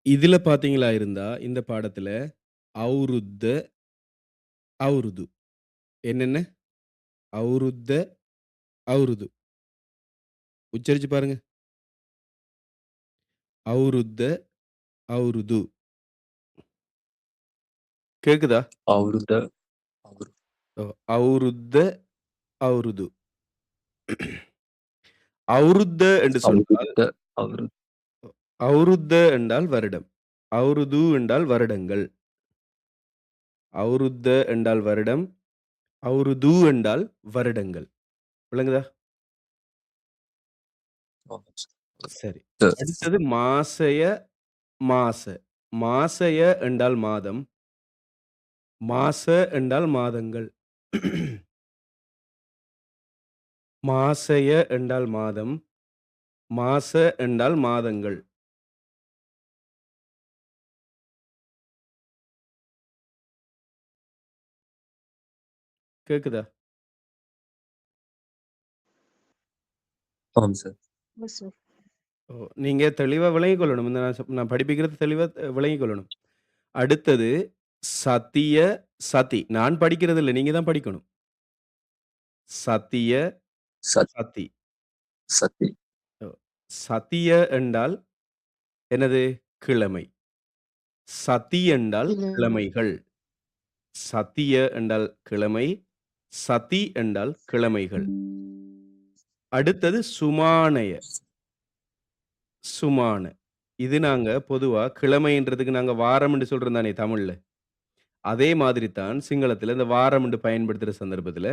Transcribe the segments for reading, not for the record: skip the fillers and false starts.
இதுல பார்த்தீங்களா இருந்தா, இந்த பாடத்துல அவுருத்த, அவுருது. என்னென்ன? அவுருத்த, அவுருது. உச்சரிச்சு பாருங்க. அவுருத்த, அவுருது. கேக்குதா? Avruda, avru, அவுருத்த, அவுருது. அவுருத்த என்று சொன்னால் avruda, avru, அவுருத்த என்றால் வருடம். அவுருது என்றால் வருடங்கள். அவுருத்த என்றால் வருடம். அவுருது என்றால் வருடங்கள். விளங்குதா? சரி. அடுத்தது மாசய, மாச. மாசய என்றால் மாதம். மாச என்றால் மாதங்கள். மாசய என்றால் மாதம். மாச என்றால் மாதங்கள். கேக்குதா? ஆம் சார். Yes, sir. ஓ! நீங்க தெளிவா விளங்கிக் கொள்ளணும். இந்த நான் படிப்பிக்கிறது தெளிவா விளங்கிக் கொள்ளணும். அடுத்தது சத்திய, சதி. நான் படிக்கிறது இல்ல. நீங்க தான் படிக்கணும். சத்திய, சத் சதி. சத்தி, ஓ! சத்திய என்றால் என்னது? கிழமை. சதி என்றால் Kilometer. கிழமைகள். சத்திய என்றால் கிழமை. சதி என்றால் கிழமைகள். அடுத்தது சுமானய. சுமான. இது நாங்க பொதுவா கிழமைன்றதுக்கு நாங்க வாரம் என்று சொல்றோம் தானே தமிழ்ல. அதே மாதிரி தான் சிங்களத்தில இந்த வாரம் என்று பயன்படுத்துற சந்தர்ப்பத்தில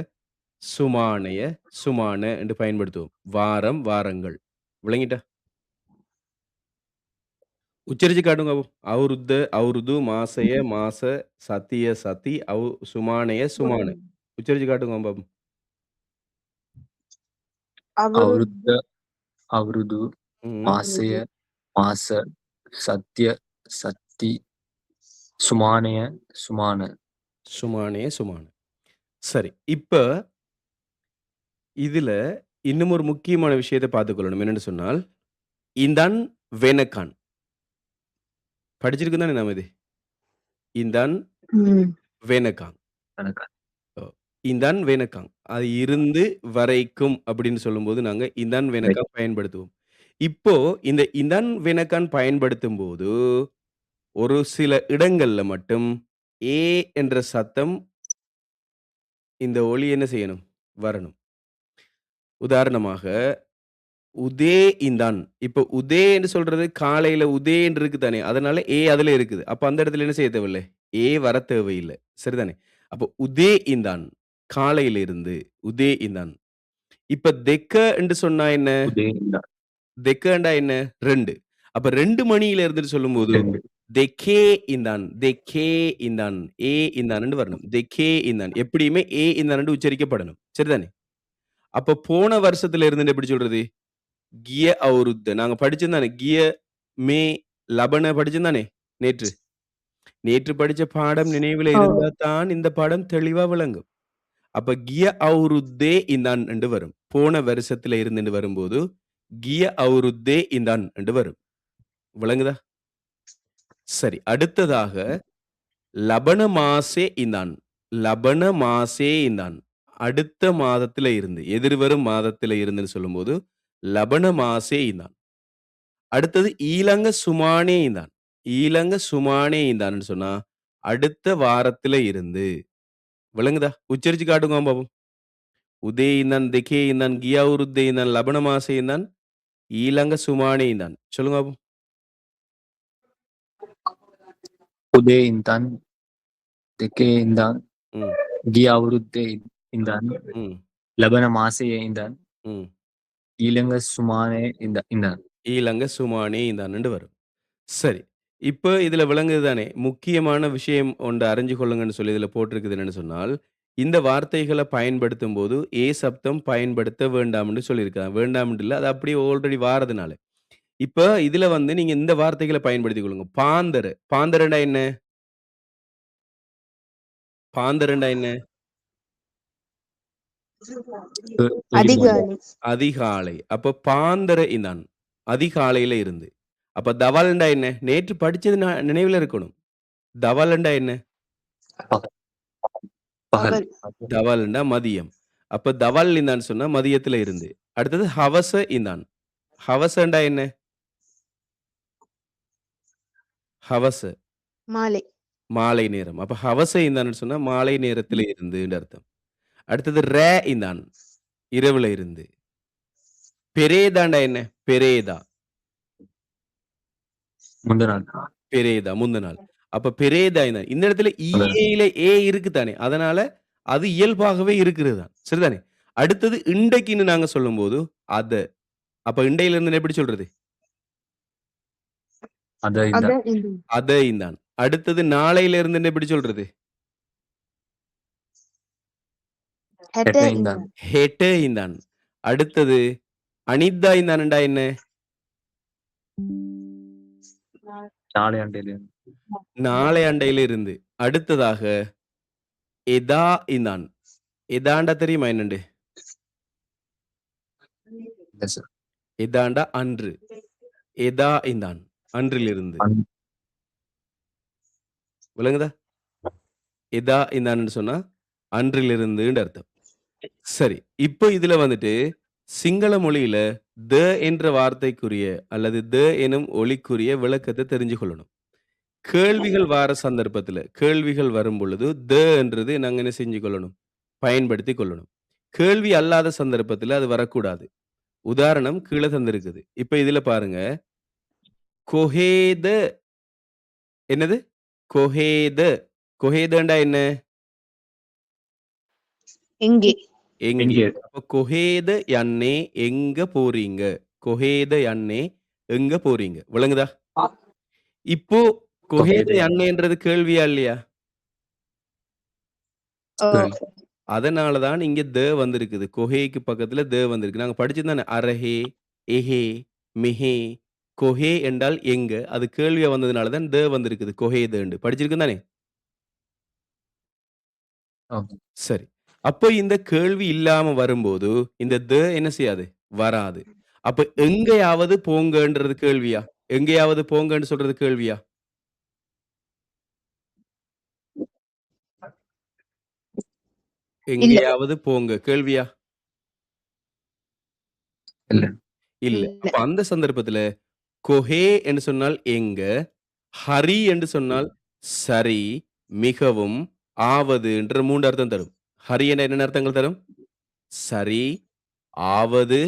சுமானய, சுமான என்று பயன்படுத்துவோம். வாரம், வாரங்கள். விளங்கிட்டா? உச்சரிச்சு காட்டுங்க பாப்போம். அவுருத்த, அவுருது, மாசய, மாச, சத்திய, சதி, சுமானய, சுமான. உச்சரிச்சு காட்டுங்க பாப்போம். avruda, Avruddu. avrudu, ம். மாசய, மாச, சத்ய, சத்தி, சுமானய, சுமான. சுமானய, சுமான. சரி. இப்ப இதுல இன்னும் ஒரு முக்கியமான விஷயத்த பார்த்துக்கொள்ளணும். என்னன்னு சொன்னால், இந்தன் வெனக்கான். படிச்சிருக்கோம் தானே நாம இது? இந்தன் Hmm. வெனக்கான். கணக்கா ஓ. இந்தன் வெனக்கான். அது இருந்து வரைக்கும் அப்படின்னு சொல்லும்போது, நாங்க இந்தன் வெனக்கான் பயன்படுத்துவோம். இப்போ இந்த இந்தன் வெனக்கான் பயன்படுத்தும்போது, ஒரு சில இடங்கள்ல மட்டும் ஏ என்ற சத்தம் இந்த ஒலி என்ன செய்யணும்? வரணும். உதாரணமாக, உதே இந்தான். இப்ப உதே என்று சொல்றது காலையில உதே என்று இருக்கு தானே! அதனால ஏ அதுல இருக்குது. அப்ப அந்த இடத்துல என்ன செய்ய தேவையில்ல? ஏ வர தேவையில்ல. சரிதானே? அப்போ உதே இந்தான். காலையிலிருந்து உதே இந்தான். இப்ப தெக்க என்று சொன்னா என்ன? உதயந்தா தெக்கண்டா என்ன? 2. அப்ப 2 மணியில இருந்துன்னு சொல்லும்போது, 2 தெக்கே இந்தான், தெக்கே இந்தான், ஏ இந்தான்னு வரணும். தெக்கே இந்தான். எப்படியுமே ஏ இந்தான்னு உச்சரிக்கப்படணும். சரிதானே? அப்ப போன வருஷத்துல இருந்துன்னு எப்படி சொல்றது? கிய அவுருத்த. நாங்க படிச்சோம் தானே. கிய, மே, லபன படிச்சோம் தானே நேற்று. நேற்று படிச்ச பாடம் நினைவில Oh. இருந்தா தான் இந்த பாடம் தெளிவா விளங்கும். அப்ப கிய அவுருத்தே இந்தான் என்று வரும். போன வருஷத்துல இருந்துன்னு வரும்போது, கிய அவுருத்தே இந்தான் என்று வரும். விளங்குதா? சரி. அடுத்ததாக லபன மாசே இந்தான். லபன மாசே இந்தான். அடுத்த மாதத்தில இருந்து, எதிர்வரும் மாதத்தில இருந்துன்னு சொல்லும்போது, லபன மாசே இந்தான். அடுத்தது ஈலங்க சுமானே இந்தான். ஈலங்க சுமானே இந்தான்னு சொன்னா, அடுத்த வாரத்தில இருந்து. விளங்குதா? உச்சரிச்சு காட்டுங்க பாப்போம். உதே இந்தான், தெகே இந்தான், கியாவுருத்தே இந்தான், லபன மாசே இந்தான், ஈலங்க சுமானே இந்தான். சொல்லுங்க பாப்போம். උදේ දෙකේ ඉඳන් ம், ගිය අවුරුද්දේ ඉඳන් ம், ලබන මාසයේ ඉඳන් ம். ඊළඟ සුමානයේ ඉඳන් ஈலங்க சுமானே இந்தான்னு வரும். சரி. இப்ப இதுல விளங்குது தானே, முக்கியமான விஷயம் ஒன்று அறிஞ்சு கொள்ளுங்கன்னு சொல்லி இதுல போட்டிருக்குது என்னன்னு சொன்னால், இந்த வார்த்தைகள பயன்படுத்தும்போது, ஏ சப்தம் பயன்படுத்த வேண்டாம்ன்னு சொல்லியிருக்காங்க. வேண்டாம்ன்ட்டு இல்ல. அது அப்படியே ஆல்ரெடி வாரதுனால. இப்ப இதுல வந்து நீங்க இந்த வார்த்தைகள பயன்படுத்திக் கொள்ளுங்க. பாந்தர. பாந்தரன்னா என்ன? பாந்தரன்னா என்ன? එළිමාල Adigali. அதிகாலை. அப்ப பாந்தர இன்னான். அதிகாலையில இருந்து. அப்ப தவால்ண்டா என்ன? நேற்று படிச்சது நினைவுல இருக்கணும். தவால்ண்டா என்ன? பகல். பகல். பகல். தவால்ண்டா மதியம். அப்ப தவால் இந்தான்னு சொன்னா மதியத்துல இருந்து. அடுத்தது ஹவஸ இந்தான். ஹவஸண்டா என்ன? ஹவஸ. மாலை. மாலை நேரம். அப்ப ஹவஸ இந்தான்னு சொன்னா மாலை நேரத்தில இருந்துன்னு அர்த்தம். அடுத்தது ரே இந்தான். இரவுல இருந்து. பெரேதாண்டா என்ன? பெரேதா. முந்தின நாள். பெரேதா முந்த நாள். அப்ப பெரேதா இந்தான். இந்த இடத்துல ஈஏல ஏ இருக்கு தானே. அதனால அது இயல்பாகவே இருக்கிறது தான். சரிதானே? அடுத்தது இன்றைக்குன்னு நாங்க சொல்லும்போது அத. அப்ப இன்றையில இருந்து எப்படி சொல்றது? அத இந்தான். அத இந்தான். அத இந்தான். அடுத்தது நாளையில இருந்து எப்படி சொல்றது? ஹெட்ட ஹெட்ட இந்தான். இந்தான். ஹெட்ட இந்தான். அடுத்தது அனித்தா இந்தான்டா என்ன? நாளை அண்டையில நாளை அண்டையில இருந்து. அடுத்ததாக எதா இந்தான். எதாண்டா தெரியுமா என்னண்டு? இல்ல சார். எதாண்டா அன்று. எதா இந்தான். அன்றிலிருந்து. விளங்குதா? எதா இந்தான்னு சொன்னா அன்றிலிருந்துன்னு அர்த்தம். சரி. இப்போ இதுல வந்துட்டு சிங்கள மொழியில த என்ற வார்த்தைக்குரிய அல்லது த எனும் ஒலிக்குரிய விளக்கத்த தெரிஞ்சு கொள்ளணும். கேள்விகள் வார சந்தர்ப்பத்துல, கேள்விகள் வரும்பொழுது த என்றது நாங்க என்ன செஞ்சு கொள்ளணும்? பயன்படுத்திக் கொள்ளணும். கேள்வி அல்லாத சந்தர்ப்பத்துல அது வரக்கூடாது. உதாரணம் கீழ தந்திருக்குது. இப்ப இதுல பாருங்க. கொஹேத என்னது? கொஹேத. கொஹேதண்டா என்ன? எங்கே. எங்கே. எங்கே? அப்ப கொஹேத යන්නේ எங்க போறீங்க? கொஹேத යන්නේ எங்க போறீங்க? விளங்குதா? இப்போ கொஹேத கொஹேத යන්නேன்றது கேள்வியா இல்லையா? ஓ. கேள்வி. அதனால தான் இங்க த வந்திருக்குது. கொஹேக்கு பக்கத்துல த வந்திருக்கு. நாங்க படிச்சது தானே. அரஹே, எஹே, மிஹே, கொஹே என்றால் எங்க. அது கேள்வியா வந்ததுனால தான் த வந்திருக்குது. கொஹேதண்டு. படிச்சிருக்கோம் தானே? ஆமா. சரி. அப்ப இந்த கேள்வி இல்லாம வரும்போது, இந்த த என்ன செய்யாது? வராது. அப்ப எங்கேயாவது போங்கன்றது கேள்வியா? எங்கேயாவது போங்கன்னு சொல்றது கேள்வியா? இல்ல. எங்கேயாவது போங்க. கேள்வியா? இல்ல. இல்ல. இல்ல. அப்ப அந்த சந்தர்ப்பத்துல கொஹே என்று சொன்னால் எங்க, ஹரி என்று சொன்னால் சரி, மிகவும், ஆவது என்ற 3 அர்த்தம் தரும். ஹரி என்ற என்னென்ன அர்த்தங்கள் தரும்? சரி, ஆவது,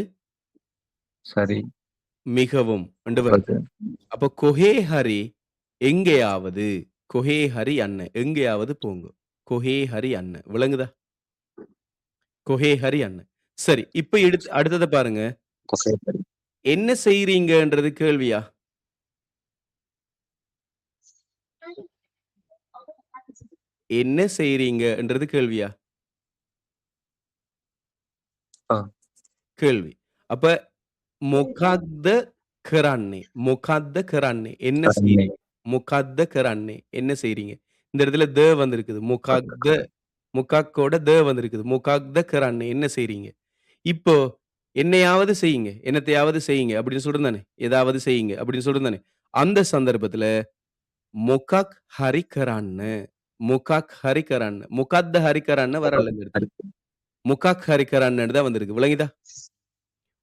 சரி. மிகவும் என்று வரும். அது. அப்ப கொஹே ஹரி எங்கேயாவது, கொஹே ஹரி அன்ன எங்கேயாவது போங்க. கொஹே ஹரி அன்ன. விளங்குதா? கொஹே ஹரி அன்ன. சரி. இப்ப அடுத்தத பாருங்க. கொஹேத. என்ன செய்றீங்கன்றது கேள்வியா? என்ன செய்றீங்கன்றது கேள்வியா? ஆ. கேள்வி. அப்ப මොකක්ද කරන්නේ? මොකක්ද කරන්නේ? என்ன கருணை. செய்றீங்க? මොකක්ද කරන්නේ? என்ன செய்றீங்க? இந்த இடத்துல த வந்திருக்குது. මොකක්ද முக்காக்கோட த வந்திருக்குது. මොකක්ද කරන්නේ? என்ன செய்றீங்க? இப்போ என்னையாவது செய்யுங்க. என்னத்தையாவது செய்யுங்க அப்படின்னு சொல்றோம் தானே. ஏதாவது செய்யுங்க அப்படின்னு சொல்றோம் தானே. அந்த சந்தர்ப்பத்துல මොකක් හරි කරන්න. මොකක් හරි කරන්න. මොකක්ද හරි කරන්න வரல இந்த இடத்துல. මොකක් හරි කරන්නன்னு தான் வந்திருக்கு. விளங்கிதா?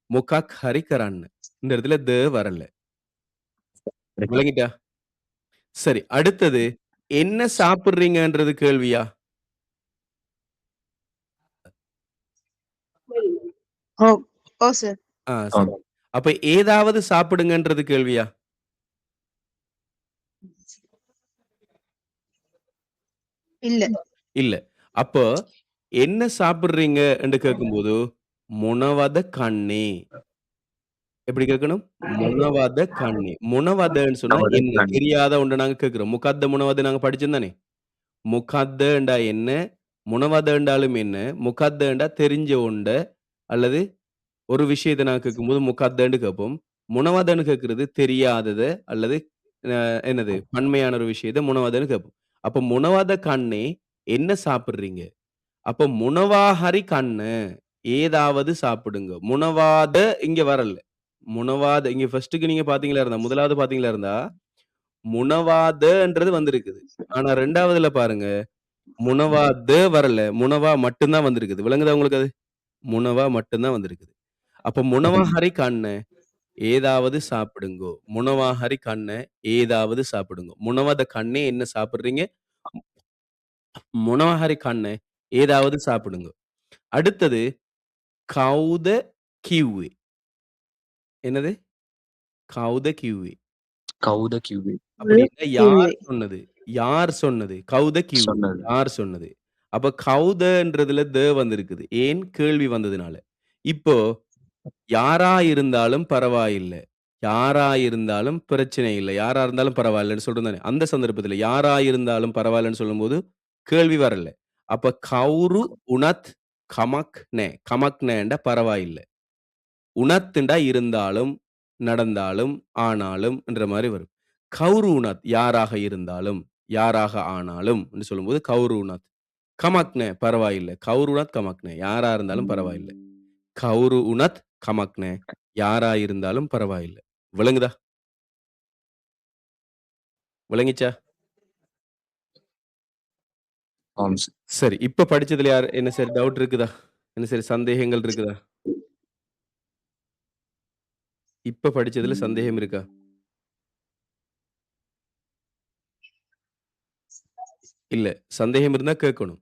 මොකක් හරි කරන්න. இந்த இடத்துல த வரல. விளங்கிட்டா? சரி. அடுத்தது என்ன சாப்பிடுறீங்கன்றது கேள்வியா? ஓ. ஓ சார். சரி. அப்ப ஏதாவது சாப்பிடுங்கன்றது கேள்வியா? இல்ல. இல்ல. அப்போ என்ன சாப்பிடுறீங்க என்று கேட்கும்போது, මොනවද කන්නේ? எப்படி கேட்கணும்? මොනවද කන්නේ? මොනවதன்னு சொன்னா මොනවද என்ன? කන්නේ? தெரியாத ஒண்ட நாங்க கேட்கிறோம். මොකද්ද මොනවද நாங்க படிச்சோம் தானே. මොකද්දண்டா என்ன? මොනවதண்டாலும் என்ன? මොකද්දண்டா தெரிஞ்ச ஒண்ட அல்லது ஒரு விஷயத்த நான் கேட்கும்போது මොකද්දன்னு கேட்போம். මොනවதன்னு கேட்கிறது தெரியாதத அல்லது என்னது பன்மையான ஒரு விஷயத்த මොනවதன்னு கேட்போம். அப்ப මොනවද කන්නේ? என்ன சாப்பிடுறீங்க? அப்ப මොනවා හරි කන්න. ஏதாவது சாப்பிடுங்க. මොනවාද இங்க வரல. முனவாத இங்க ஃபர்ஸ்ட்டுக்கு நீங்க பார்த்தீங்களா இருந்தா, முதலாவது பார்த்தீங்களா இருந்தா, முனவாதன்றது வந்திருக்குது. ஆனா 2வதுல பாருங்க, முனவாத வரல. முனவா மட்டும் தான் வந்திருக்குது. விளங்குதா உங்களுக்கு அது? முனவா மட்டும் தான் வந்திருக்குது. அப்ப முனவாஹரி கண்ண ஏதாவது சாப்பிடுங்கோ. முனவாஹரி கண்ண ஏதாவது சாப்பிடுங்கோ. முனவத கண்ணே என்ன சாப்பிடுறீங்க? முனவாஹரி கண்ண ஏதாவது சாப்பிடுங்கோ. அடுத்தது கௌத கிவ்வே. என்னது? கௌத கிவ்வே. கௌத கிவ்வே. அப்படின்னா யார் கிவி. சொன்னது? யார் சொன்னது? கௌத கிவ். சொன்னது. யார் சொன்னது? அப்ப கௌதன்றதுல த வந்திருக்குது. ஏன்? கேள்வி வந்ததுனால. இப்போ யாரா இருந்தாலும் பரவாயில்ல. யாரா இருந்தாலும் பிரச்சனை இல்ல. யாரா இருந்தாலும் பரவாயில்லன்னு சொல்றோம் தானே. அந்த சந்தர்ப்பத்தில யாரா இருந்தாலும் பரவாயில்லன்னு சொல்லும்போது, கேள்வி வரல. அப்ப கௌரு உனத் கமக்னே. கமக்னேண்டா பரவாயில்ல. உனத்துண்டா இருந்தாலும், நடந்தாலும், ஆனாலும் என்ற மாரி வரும். கௌரு உனத் யாராக இருந்தாலும், யாராக ஆனாலும் என்று சொல்லும்போது கௌரு உனத். கமக்னே பரவாயில்ல. கௌரு உனத் கமக்னே. யாரா இருந்தாலும் பரவாயில்ல. கௌரு உனத் கமக்னே. யாரா இருந்தாலும் பரவாயில்ல. விளங்குதா? விளங்கிச்சா? ஆம் சார். சரி. இப்ப படிச்சதுல என்ன சரி டவுட் இருக்குதா? என்ன சரி சந்தேகங்கள் இருக்குதா? இப்ப படிச்சதுல சந்தேகம் இருக்கா? இல்ல. சந்தேகம் இருந்தா கேட்கணும்.